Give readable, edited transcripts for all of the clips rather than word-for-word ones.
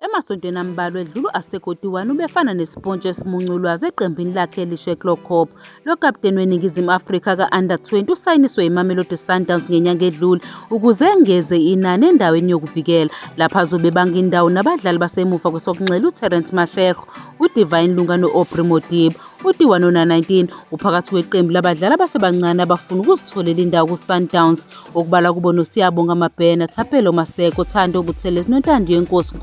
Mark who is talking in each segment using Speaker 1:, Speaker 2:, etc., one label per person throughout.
Speaker 1: Emasontweni ambalwa edlule asekoti-1 ubefana nespontshi esimunculwazi eqembini lakhe elisha eKlokop. Lo kapteni weNingizimu Afrika ka-Under-20 usayiniswe iMamelodi Sundowns ngenyanga edlule ukuze engeze inani endaweni yokuvikela, lapho azobe ebanga indawo nabadlali basemuva kwesokunxele uTerence Mashego, uDivine Lunga no-Aubrey Modiba. U-D1 ona-19 uphakathi kweqembu labadlali abasebancane abafuna ukuzitholela indawo ku-Sundowns, okubalwa kubo noSiyabonga Mabhena, Thapelo Maseko, Thando Buthelezi noNtandiwe Nkosi.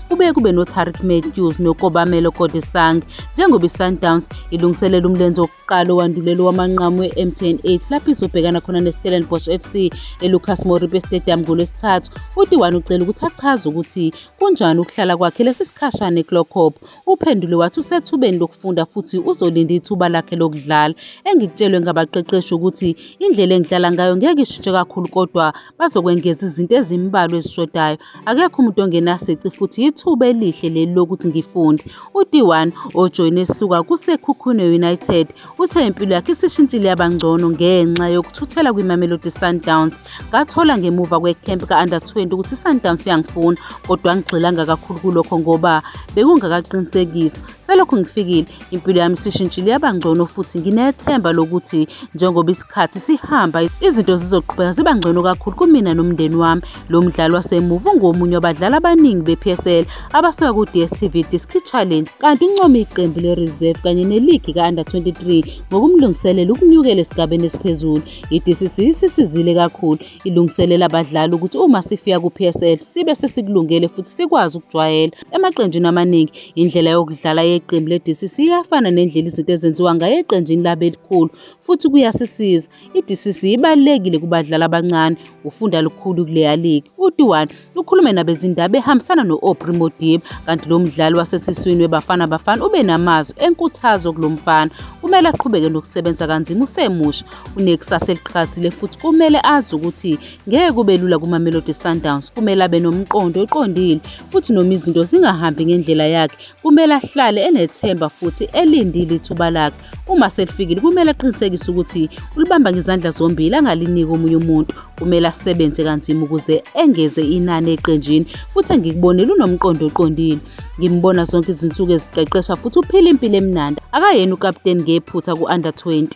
Speaker 1: Kubuye kube noTarik Matthews noKobamelo Kodisang. Njengoba iSundowns ilungiselela umlenze wokuqala owandulelo wamanqamu we-MTN 8 lapho izobhekana khona neStellenbosch FC eLucas Moripe Stadium ngoLwesithathu, u-D1 ucela ukuthi achaze ukuthi kunjani ukuhlala kwakhe lesi sikhashana eKlokop. Uphendule wathi usethubeni lokufunda futhi uzolinda ithuba lakhe lokudlala. Engikutshelwe ngabaqeqeshi ukuthi indlela engidlala ngayo ngeke ishintshe kakhulu, kodwa bazokwengeza izinto ezimbalwa ezishodayo. Akekho umuntu ongenasici futhi ithuba elihle leli lokuthi ngifunde. U-D1 ojoyine esuka kuSekhukhune United uthe impilo yakhe isishintshile yabangcono ngenxa yokuthuthela kwiMamelodi Sundowns. Ngathola ngemuva kwekhempu ka-Under-20 ukuthi iSundowns yangifuna, kodwa angigxilanga kakhulu kulokho ngoba bekungakaqinisekiswa. Selokhu ngifikile, impilo yami isishintshile yabangcono futhi nginethemba lokuthi njengoba isikhathi sihamba izinto zizoqhubeka ziba ngcono kakhulu kumina nomndeni wami. Lo mdlali wasemuva ungomunye wabadlali abaningi be-PSL abasuka ku-DStv District Challenge, kanti uncome iqembu le-reserve kanye neligi ka-Under-23 ngokumlungiselela ukunyukela esigabeni esiphezulu. I-DCC isisizile kakhulu, ilungiselela abadlali ukuthi uma sifika ku-PSL sibe sesikulungele futhi sikwazi ukujwayela. Emaqenjini amaningi indlela yokudlala yeqembu le-DCC iyafana nendlela izinto ezenziwa ngayo eqenjini labo elikhulu futhi kuyasisiza. I-DCC ibalulekile kubadlali abancane, ufunda lukhulu kuleya ligi. U-D1 ukhulume nabezindaba ehambisana no-Aubrey Modiba, kanti lo mdlali wasesiswini weBafana Bafana ube namazwi enkuthazo kulo mfana. Kumele aqhubeke nokusebenza kanzima usemusha, unekusasa eliqhakazile futhi kumele azi ukuthi ngeke kube lula kuMamelodi Sundowns. Kumele abe nomqondo oqondile futhi noma izinto zingahambi ngendlela yakhe, kumele ahlale enethemba futhi elindile ithuba lakhe. Uma selifikile kumele aqinisekise ukuthi ulibamba ngezandla zombili, angaliniki omunye umuntu. Kumele asebenze kanzima ukuze engeze inani eqenjini futhi engikubonile unomqondo oqondile. Ngimbona zonke izinsuku eziqeqesha futhi uphila impilo emnandi. Akayena ukapteni ngephutha ku-Under-20.